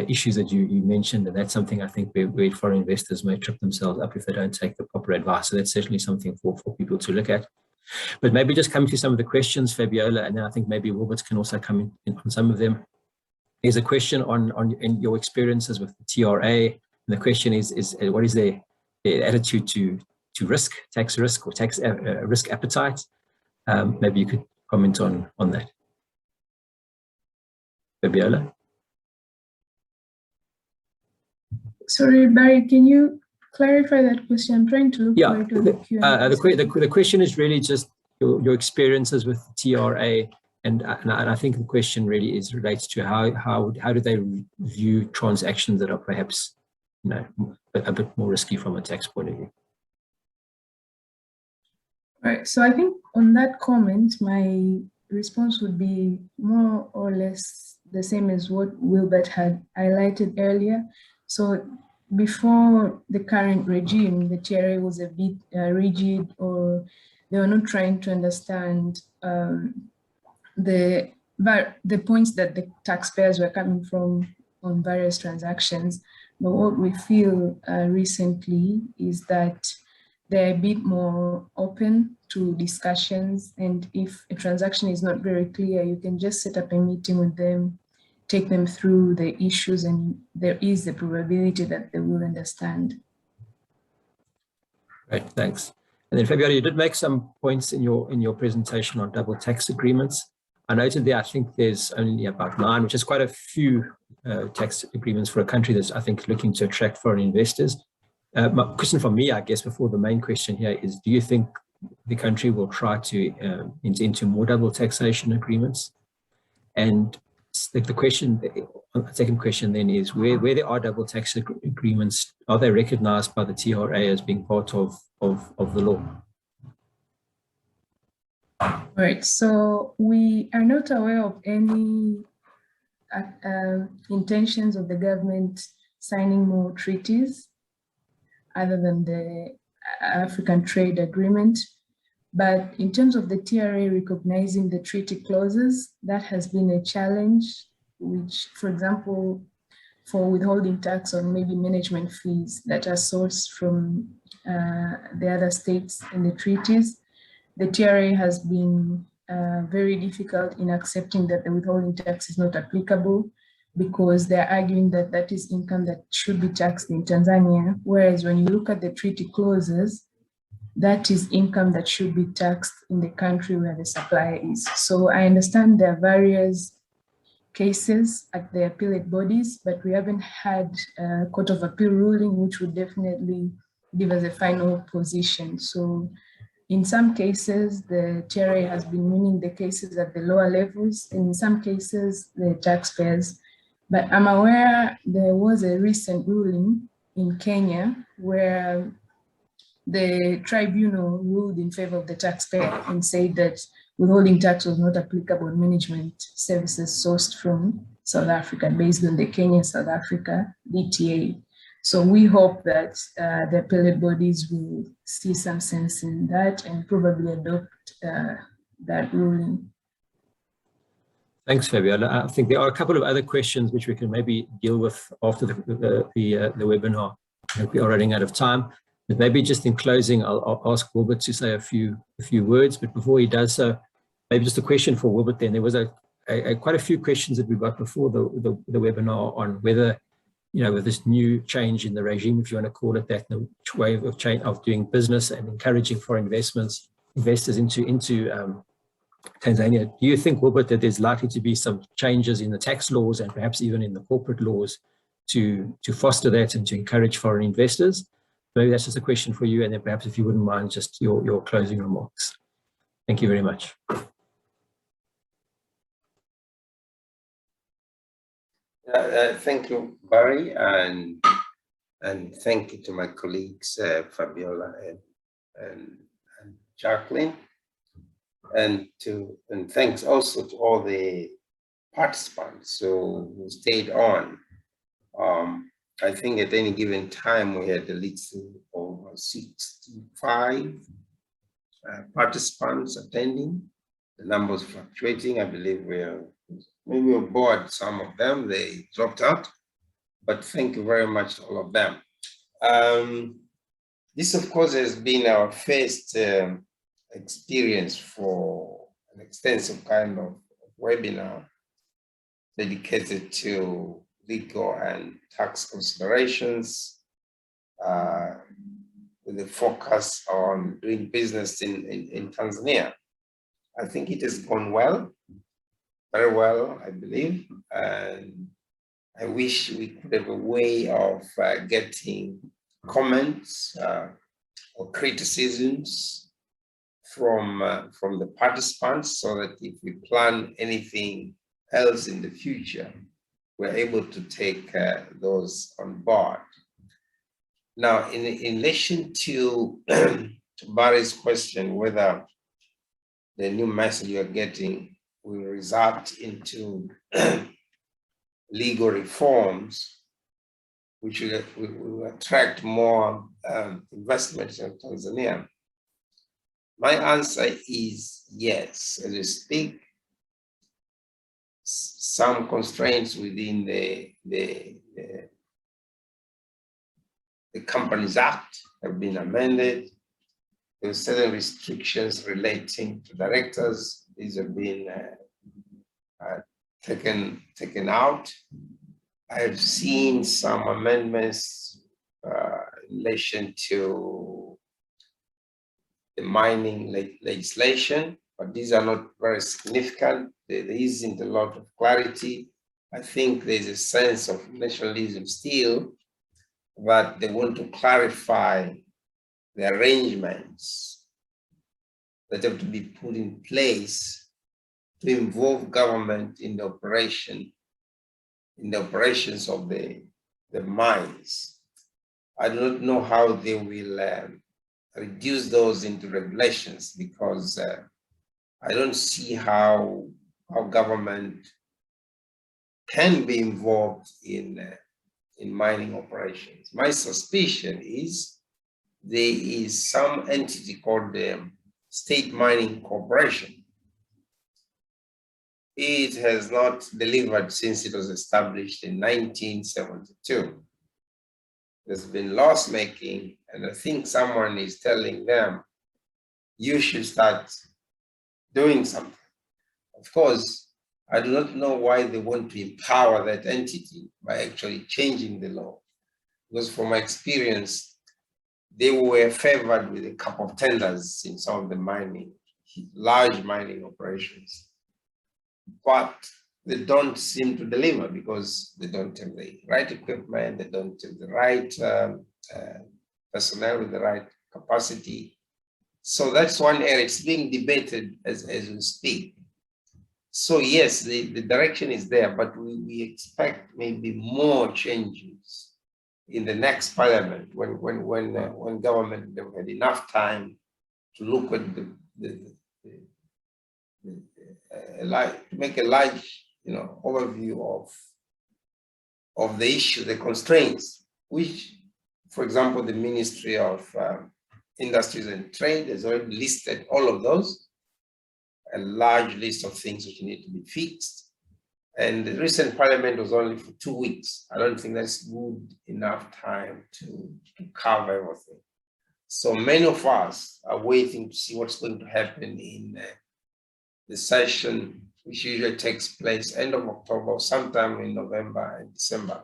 issues that you mentioned, and that's something I think where foreign investors may trip themselves up if they don't take the proper advice. So that's certainly something for people to look at. But maybe just come to some of the questions, Fabiola, and then I think maybe Wilbert can also come in on some of them. There's a question on your experiences with the TRA. And the question is what is their attitude to risk, tax risk, or tax risk appetite? Maybe you could comment on that. Fabiola? Sorry, Barry, can you clarify that question? I'm trying to look for it on the Q&A. The question is really just your experiences with the TRA, and I think the question really relates to how do they view transactions that are perhaps a bit more risky from a tax point of view. Right. So I think on that comment, my response would be more or less the same as what Wilbert had highlighted earlier. So before the current regime, the TRA was a bit rigid, or they were not trying to understand the points that the taxpayers were coming from on various transactions. But what we feel recently is that they're a bit more open to discussions, and if a transaction is not very clear, you can just set up a meeting with them, take them through the issues, and there is the probability that they will understand. Great, thanks. And then Fabiola, you did make some points in your presentation on double tax agreements. I noted there, I think there's only about 9, which is quite a few tax agreements for a country that's, I think, looking to attract foreign investors. My question for me, I guess, before the main question here is, do you think the country will try to enter into more double taxation agreements? And the question, the second question then is, where there are double tax agreements, are they recognized by the TRA as being part of the law? Right, so we are not aware of any intentions of the government signing more treaties other than the African Trade Agreement. But in terms of the TRA recognizing the treaty clauses, that has been a challenge, which, for example, for withholding tax on maybe management fees that are sourced from the other states in the treaties, the TRA has been very difficult in accepting that the withholding tax is not applicable, because they're arguing that that is income that should be taxed in Tanzania, whereas when you look at the treaty clauses, that is income that should be taxed in the country where the supplier is. So I understand there are various cases at the appellate bodies, but we haven't had a Court of Appeal ruling, which would definitely give us a final position. So in some cases, the TRA has been winning the cases at the lower levels, and in some cases, the taxpayers. But I'm aware there was a recent ruling in Kenya where the tribunal ruled in favor of the taxpayer and said that withholding tax was not applicable on management services sourced from South Africa based on the Kenya-South Africa DTA. So we hope that the appellate bodies will see some sense in that and probably adopt that ruling. Thanks, Fabiola. I think there are a couple of other questions which we can maybe deal with after the webinar. I think we are running out of time. But maybe just in closing, I'll ask Wilbert to say a few words. But before he does so, maybe just a question for Wilbert. Then there was quite a few questions that we got before the webinar on whether, you know, with this new change in the regime, if you want to call it that, the way of change of doing business and encouraging foreign investors into Tanzania, do you think, Wilbert, that there's likely to be some changes in the tax laws and perhaps even in the corporate laws to foster that and to encourage foreign investors? Maybe that's just a question for you, and then perhaps if you wouldn't mind just your closing remarks. Thank you very much. Thank you, Barry, and thank you to my colleagues, Fabiola and Jacqueline, and thanks also to all the participants who stayed on. I think at any given time we had at least over 65 participants attending. The numbers fluctuating. I believe maybe we're bored, some of them, they dropped out, but thank you very much to all of them. This, of course, has been our first experience for an extensive kind of webinar dedicated to legal and tax considerations with a focus on doing business in Tanzania. I think it has gone well, very well, I believe, and I wish we could have a way of getting comments or criticisms from the participants, so that if we plan anything else in the future, we're able to take those on board. Now, in relation to Barry's question, whether the new message you're getting will result into legal reforms which will attract more investments in Tanzania, my answer is yes. As we speak, some constraints within the Companies Act have been amended. There are certain restrictions relating to directors. These have been taken out. I've seen some amendments in relation to the mining legislation, but these are not very significant. There isn't a lot of clarity. I think there's a sense of nationalism still, but they want to clarify the arrangements that have to be put in place to involve government in the operations of the mines. I do not know how they will reduce those into regulations, because I don't see how government can be involved in mining operations. My suspicion is there is some entity called the State Mining Corporation. It has not delivered since it was established in 1972. There's been loss making, and I think someone is telling them, you should start doing something. Of course, I do not know why they want to empower that entity by actually changing the law. Because from my experience, they were favored with a couple of tenders in some of the large mining operations. But they don't seem to deliver because they don't have the right equipment, they don't have the right personnel with the right capacity. So that's one area. It's being debated as we speak. So yes, the direction is there, but we expect maybe more changes in the next parliament when government have had enough time to look at to make a large overview of the issue, the constraints, which, for example, the Ministry of Industries and Trade has already listed all of those, a large list of things which need to be fixed. And the recent parliament was only for 2 weeks. I don't think that's good enough time to cover everything. So many of us are waiting to see what's going to happen in the session, which usually takes place end of October, sometime in November and December,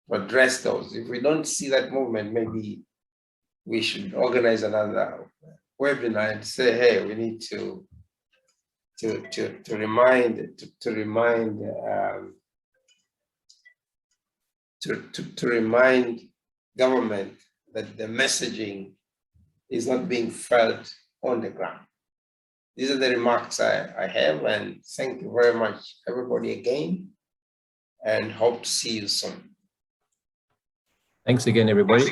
to address those. If we don't see that movement, maybe we should organize another webinar and say, hey, we need to remind government that the messaging is not being felt on the ground. These are the remarks I have, and thank you very much, everybody, again, and hope to see you soon. Thanks again, everybody.